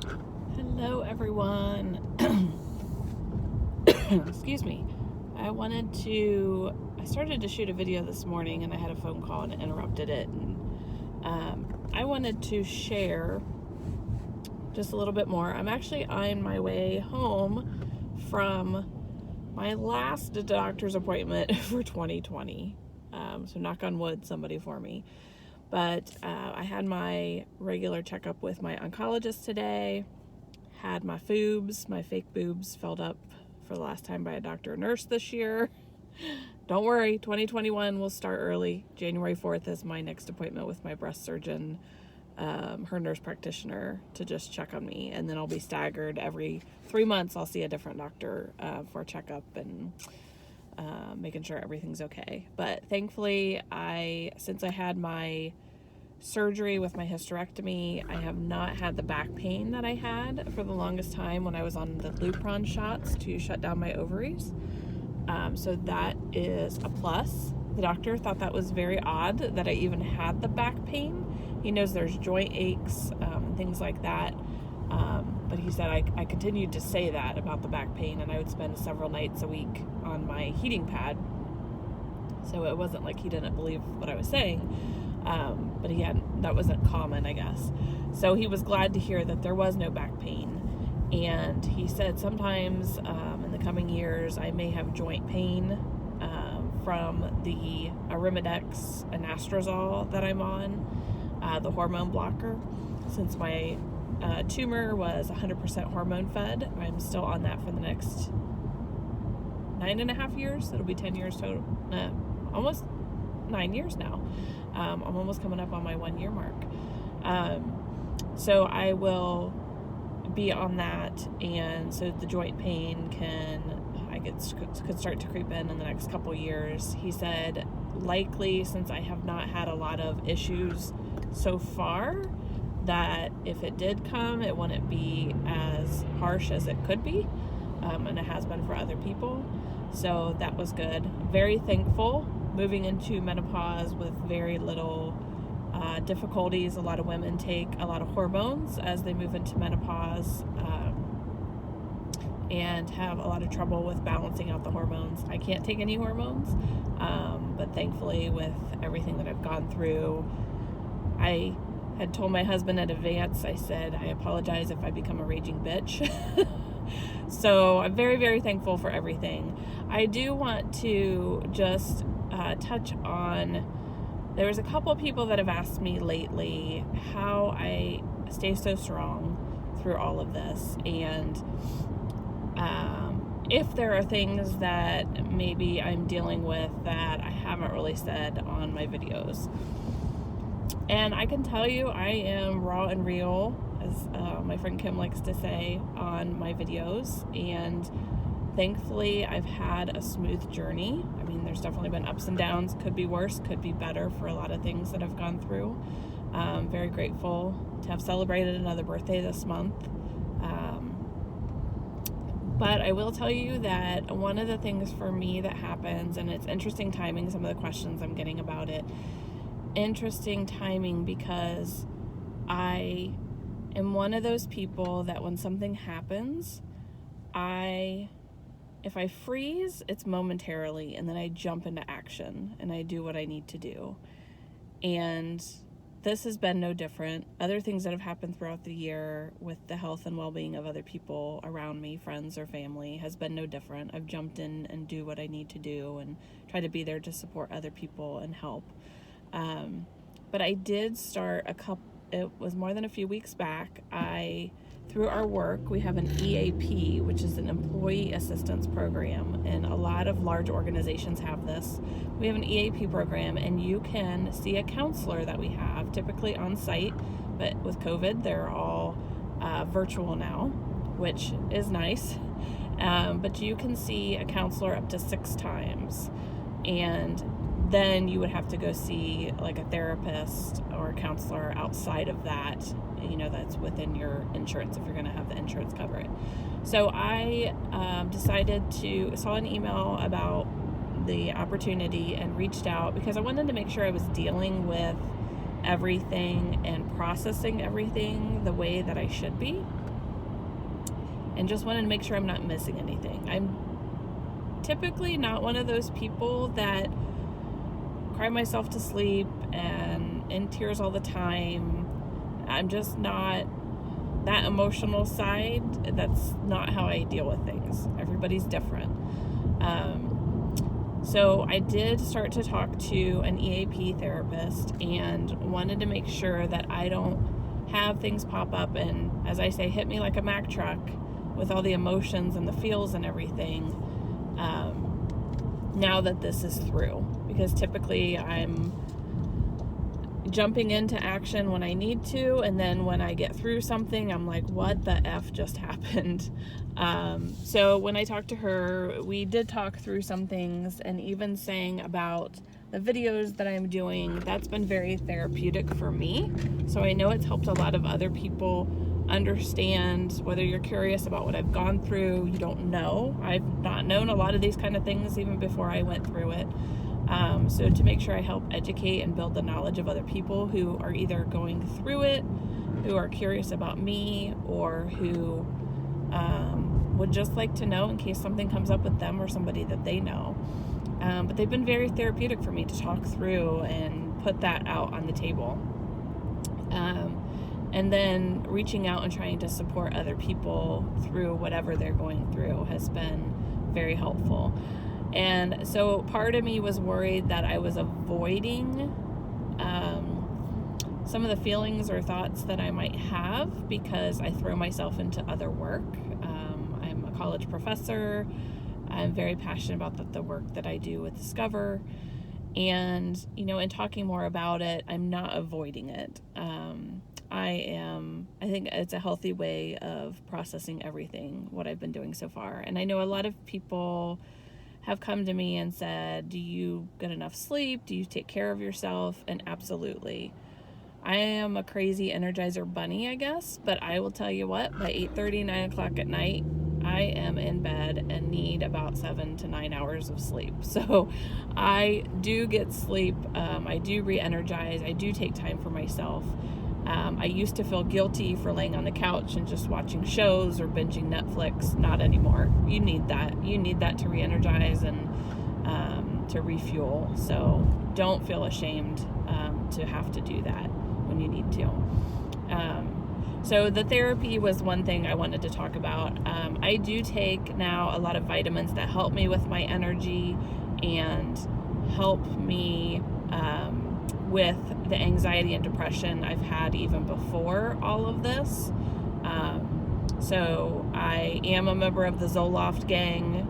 Hello, everyone. Excuse me. I started to shoot a video this morning and I had a phone call and it interrupted it. And I wanted to share just a little bit more. I'm actually on my way home from my last doctor's appointment for 2020. So knock on wood, somebody for me. But I had my regular checkup with my oncologist today. Had my fake boobs filled up for the last time by a doctor or nurse this year. Don't worry, 2021 will start early. January 4th is my next appointment with my breast surgeon, her nurse practitioner, to just check on me. And then I'll be staggered every 3 months. I'll see a different doctor for a checkup and making sure everything's okay. But thankfully, since I had my surgery with my hysterectomy, I have not had the back pain that I had for the longest time when I was on the Lupron shots to shut down my ovaries. So that is a plus. The doctor thought that was very odd that I even had the back pain. He knows there's joint aches and things like that. But he said I continued to say that about the back pain, and I would spend several nights a week on my heating pad. So it wasn't like he didn't believe what I was saying. But that wasn't common, I guess. So he was glad to hear that there was no back pain. And he said sometimes in the coming years, I may have joint pain from the Arimidex anastrozole that I'm on, the hormone blocker. Since my tumor was 100% hormone fed, I'm still on that for the next 9.5 years. It'll be 10 years total. Almost 9 years now. I'm almost coming up on my 1 year mark. So I will be on that, and so the joint pain could start to creep in the next couple years. He said likely, since I have not had a lot of issues so far, that if it did come, it wouldn't be as harsh as it could be, and it has been for other people. So that was good. Very thankful. Moving into menopause with very little difficulties. A lot of women take a lot of hormones as they move into menopause and have a lot of trouble with balancing out the hormones. I can't take any hormones, but thankfully with everything that I've gone through, I had told my husband in advance, I said, I apologize if I become a raging bitch. So I'm very, very thankful for everything. I do want to just touch on, there was a couple of people that have asked me lately how I stay so strong through all of this, and if there are things that maybe I'm dealing with that I haven't really said on my videos. And I can tell you, I am raw and real, as my friend Kim likes to say, on my videos. And thankfully, I've had a smooth journey. I mean, there's definitely been ups and downs. Could be worse, could be better for a lot of things that I've gone through. Very grateful to have celebrated another birthday this month. But I will tell you that one of the things for me that happens, and it's interesting timing, some of the questions I'm getting about it, interesting timing, because I am one of those people that when something happens, if I freeze, it's momentarily, and then I jump into action and I do what I need to do. And this has been no different. Other things that have happened throughout the year with the health and well-being of other people around me, friends or family, has been no different. I've jumped in and do what I need to do and try to be there to support other people and help. But I did start it was more than a few weeks back. Through our work, we have an EAP, which is an employee assistance program, and a lot of large organizations have this. We have an EAP program, and you can see a counselor that we have, typically on site, but with COVID, they're all virtual now, which is nice. But you can see a counselor up to 6 times, and then you would have to go see like a therapist or a counselor outside of that, that's within your insurance, if you're going to have the insurance cover it. So I saw an email about the opportunity and reached out because I wanted to make sure I was dealing with everything and processing everything the way that I should be. and just wanted to make sure I'm not missing anything. I'm typically not one of those people that cry myself to sleep and in tears all the time. I'm just not that emotional side. That's not how I deal with things. Everybody's different. So I did start to talk to an EAP therapist and wanted to make sure that I don't have things pop up and, as I say, hit me like a Mack truck with all the emotions and the feels and everything, now that this is through. Because typically I'm jumping into action when I need to, and then when I get through something, I'm like, what the F just happened? So when I talked to her, we did talk through some things, and even saying about the videos that I'm doing, that's been very therapeutic for me. So I know it's helped a lot of other people understand, whether you're curious about what I've gone through, you don't know. I've not known a lot of these kind of things even before I went through it. So to make sure I help educate and build the knowledge of other people who are either going through it, who are curious about me, or who would just like to know in case something comes up with them or somebody that they know. But they've been very therapeutic for me to talk through and put that out on the table. And then reaching out and trying to support other people through whatever they're going through has been very helpful. And so part of me was worried that I was avoiding some of the feelings or thoughts that I might have because I throw myself into other work. I'm a college professor. I'm very passionate about the work that I do with Discover. And, in talking more about it, I'm not avoiding it. I think it's a healthy way of processing everything, what I've been doing so far. And I know a lot of people have come to me and said, do you get enough sleep? Do you take care of yourself? And absolutely. I am a crazy Energizer bunny, I guess, but I will tell you what, by 8:30, 9 o'clock at night, I am in bed and need about 7 to 9 hours of sleep. So I do get sleep. I do re-energize. I do take time for myself. I used to feel guilty for laying on the couch and just watching shows or binging Netflix. Not anymore. You need that. You need that to re-energize and to refuel. So don't feel ashamed to have to do that when you need to. So the therapy was one thing I wanted to talk about. I do take now a lot of vitamins that help me with my energy and help me with the anxiety and depression I've had even before all of this. So I am a member of the Zoloft gang,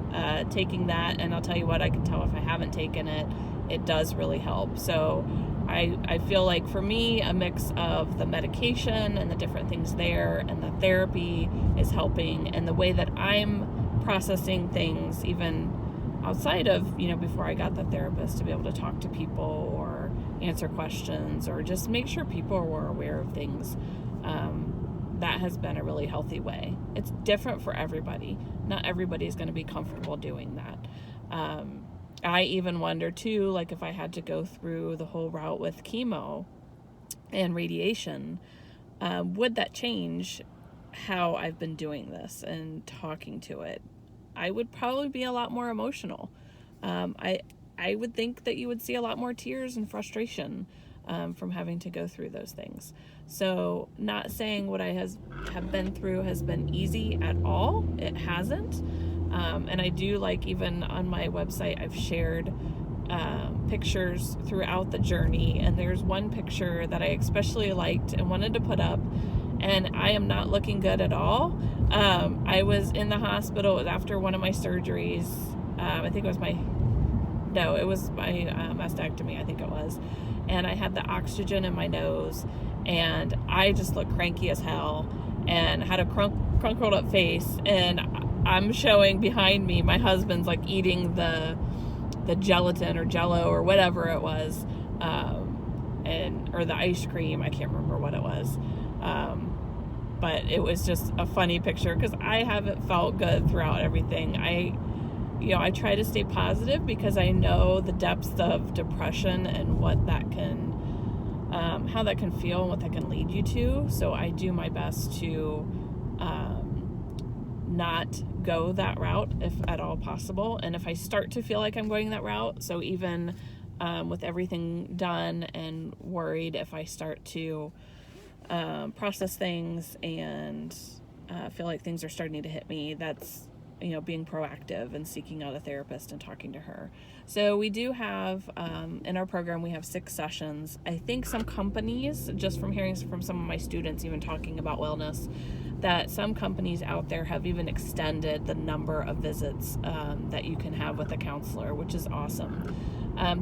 taking that, and I'll tell you what, I can tell if I haven't taken it, it does really help. So I feel like for me, a mix of the medication and the different things there and the therapy is helping, and the way that I'm processing things, even outside of, before I got the therapist, to be able to talk to people or answer questions or just make sure people were aware of things. That has been a really healthy way. It's different for everybody. Not everybody's going to be comfortable doing that. I even wonder too, like if I had to go through the whole route with chemo and radiation, would that change how I've been doing this and talking to it? I would probably be a lot more emotional. I would think that you would see a lot more tears and frustration from having to go through those things. So not saying what I have been through has been easy at all. It hasn't. And I do, like, even on my website, I've shared pictures throughout the journey. And there's one picture that I especially liked and wanted to put up. And I am not looking good at all. I was in the hospital. It was after one of my surgeries. I think it was my mastectomy, I think it was. And I had the oxygen in my nose, and I just looked cranky as hell and had a crunkled up face. And I'm showing behind me, my husband's like eating the gelatin or jello or whatever it was, or the ice cream. I can't remember what it was. But it was just a funny picture because I haven't felt good throughout everything. I try to stay positive because I know the depths of depression and what that can, how that can feel and what that can lead you to. So I do my best to not go that route if at all possible. And if I start to feel like I'm going that route, so even with everything done and worried, if I start to process things and feel like things are starting to hit me, that's, being proactive and seeking out a therapist and talking to her. So we do have, in our program, we have 6 sessions. I think some companies, just from hearing from some of my students even talking about wellness, that some companies out there have even extended the number of visits that you can have with a counselor, which is awesome.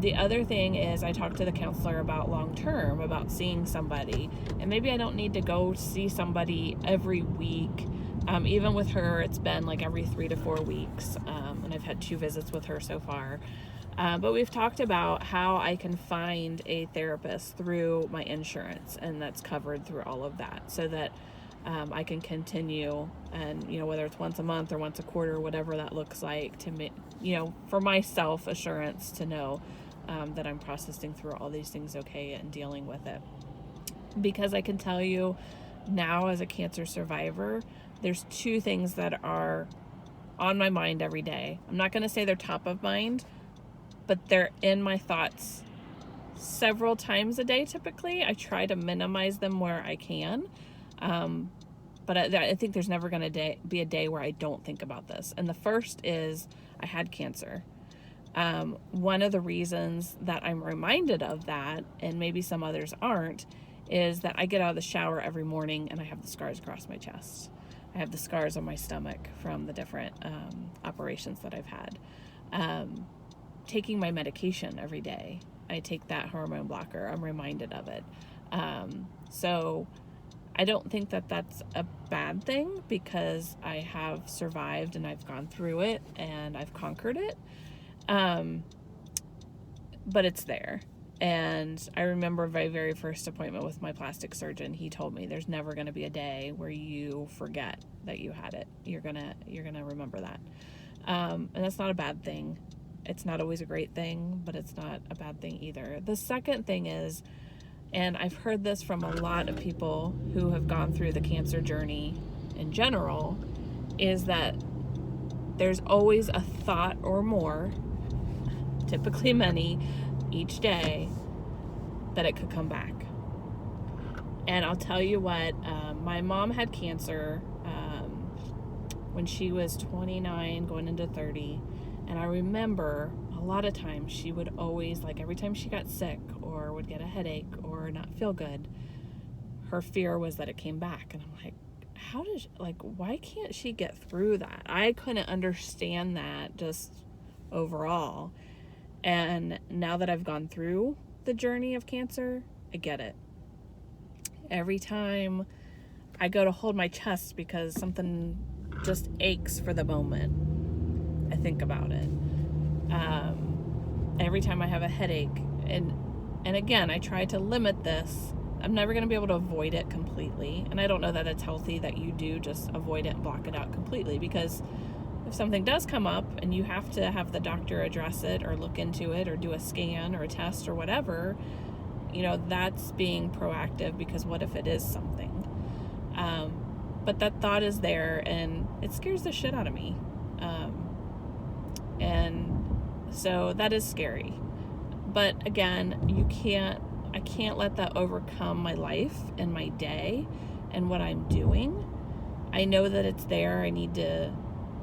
The other thing is I talked to the counselor about long-term, about seeing somebody, and maybe I don't need to go see somebody every week. Even with her, it's been like every 3 to 4 weeks, and I've had 2 visits with her so far. But we've talked about how I can find a therapist through my insurance, and that's covered through all of that, so that I can continue, and whether it's once a month or once a quarter, whatever that looks like, to for myself assurance to know that I'm processing through all these things okay and dealing with it. Because I can tell you now, as a cancer survivor, there's 2 things that are on my mind every day. I'm not going to say they're top of mind, but they're in my thoughts several times a day. Typically, I try to minimize them where I can. But I think there's never going to be a day where I don't think about this. And the first is I had cancer. One of the reasons that I'm reminded of that, and maybe some others aren't, is that I get out of the shower every morning and I have the scars across my chest. I have the scars on my stomach from the different operations that I've had. Taking my medication every day, I take that hormone blocker. I'm reminded of it. So I don't think that that's a bad thing, because I have survived and I've gone through it and I've conquered it. But it's there. And I remember my very first appointment with my plastic surgeon. He told me there's never going to be a day where you forget that you had it. You're gonna remember that. And that's not a bad thing. It's not always a great thing, but it's not a bad thing either. The second thing is, and I've heard this from a lot of people who have gone through the cancer journey in general, is that there's always a thought or more, typically many, each day, that it could come back. And I'll tell you what, my mom had cancer when she was 29 going into 30, and I remember a lot of times she would always, like every time she got sick or would get a headache or not feel good, her fear was that it came back. And I'm like, why can't she get through that? I couldn't understand that just overall. And now that I've gone through the journey of cancer, I get it. Every time I go to hold my chest because something just aches for the moment, I think about it. Every time I have a headache, and again, I try to limit this. I'm never going to be able to avoid it completely, and I don't know that it's healthy that you do just avoid it and block it out completely, because if something does come up and you have to have the doctor address it or look into it or do a scan or a test or whatever, that's being proactive, because what if it is something? But that thought is there, and it scares the shit out of me. And so that is scary. But again, I can't let that overcome my life and my day and what I'm doing. I know that it's there. I need to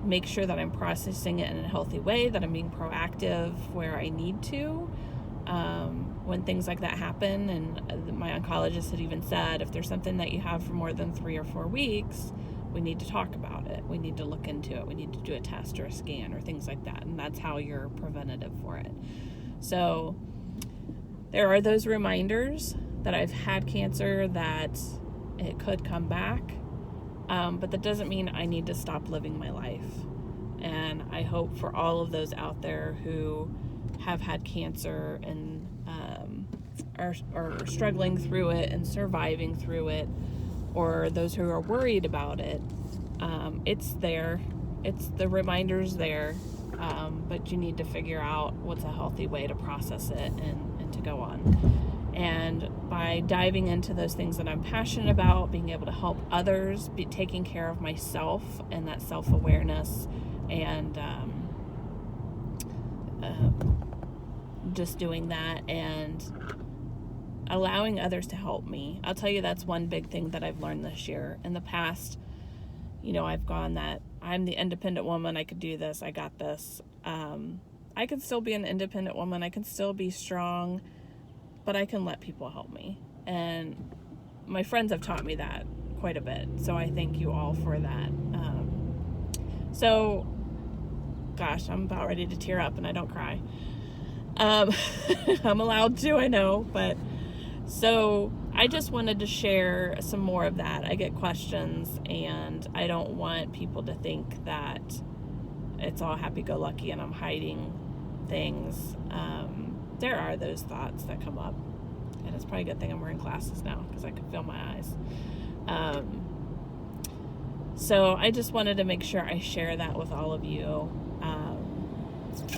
make sure that I'm processing it in a healthy way, that I'm being proactive where I need to. When things like that happen, and my oncologist had even said, if there's something that you have for more than 3 or 4 weeks, we need to talk about it. We need to look into it. We need to do a test or a scan or things like that. And that's how you're preventative for it. So there are those reminders that I've had cancer, that it could come back. But that doesn't mean I need to stop living my life. And I hope for all of those out there who have had cancer and are struggling through it and surviving through it, or those who are worried about it, it's there. It's the reminder's there, but you need to figure out what's a healthy way to process it and to go on. And by diving into those things that I'm passionate about, being able to help others, be taking care of myself and that self-awareness, and just doing that and allowing others to help me. I'll tell you, that's one big thing that I've learned this year. In the past, I've gone that I'm the independent woman. I could do this. I got this. I can still be an independent woman. I can still be strong, but I can let people help me. And my friends have taught me that quite a bit. So I thank you all for that. Gosh, I'm about ready to tear up, and I don't cry. I'm allowed to, I know, but so I just wanted to share some more of that. I get questions, and I don't want people to think that it's all happy-go-lucky and I'm hiding things. There are those thoughts that come up, and it's probably a good thing I'm wearing glasses now because I can feel my eyes. So I just wanted to make sure I share that with all of you.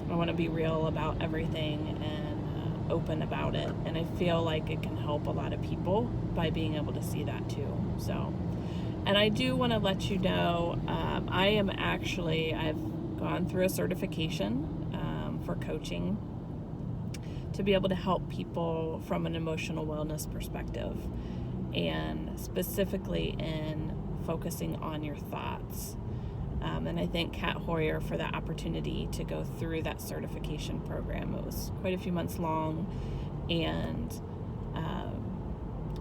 I want to be real about everything and open about it, and I feel like it can help a lot of people by being able to see that too. So, and I do want to let you know, I've gone through a certification for coaching to be able to help people from an emotional wellness perspective, and specifically in focusing on your thoughts. And I thank Kat Hoyer for that opportunity to go through that certification program. It was quite a few months long, and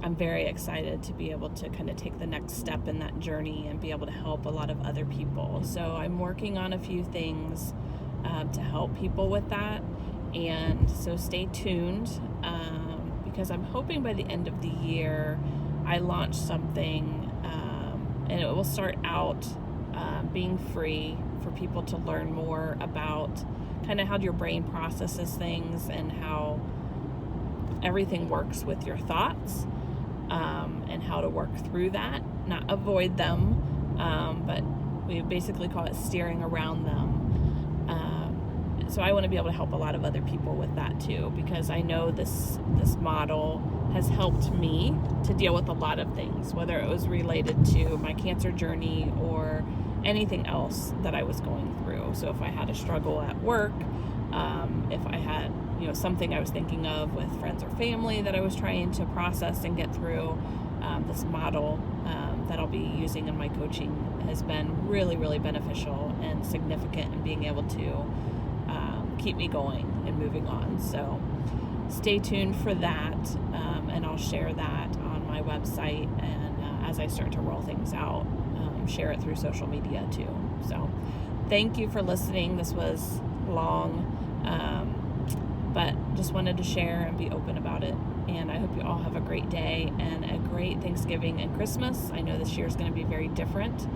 I'm very excited to be able to kind of take the next step in that journey and be able to help a lot of other people. So I'm working on a few things to help people with that, and so stay tuned, because I'm hoping by the end of the year I launch something, and it will start out being free for people to learn more about kind of how your brain processes things and how everything works with your thoughts, and how to work through that, not avoid them, but we basically call it steering around them. So I want to be able to help a lot of other people with that too, because I know this model has helped me to deal with a lot of things, whether it was related to my cancer journey or anything else that I was going through. So if I had a struggle at work, if I had something I was thinking of with friends or family that I was trying to process and get through, this model that I'll be using in my coaching has been really, really beneficial and significant in being able to keep me going and moving on. So stay tuned for that, and I'll share that on my website, and as I start to roll things out, share it through social media too. So thank you for listening. This was long, but just wanted to share and be open about it. And I hope you all have a great day and a great Thanksgiving and Christmas. I know this year is going to be very different,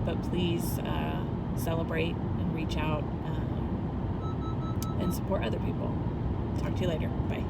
but please celebrate and reach out and support other people. Talk to you later. Bye.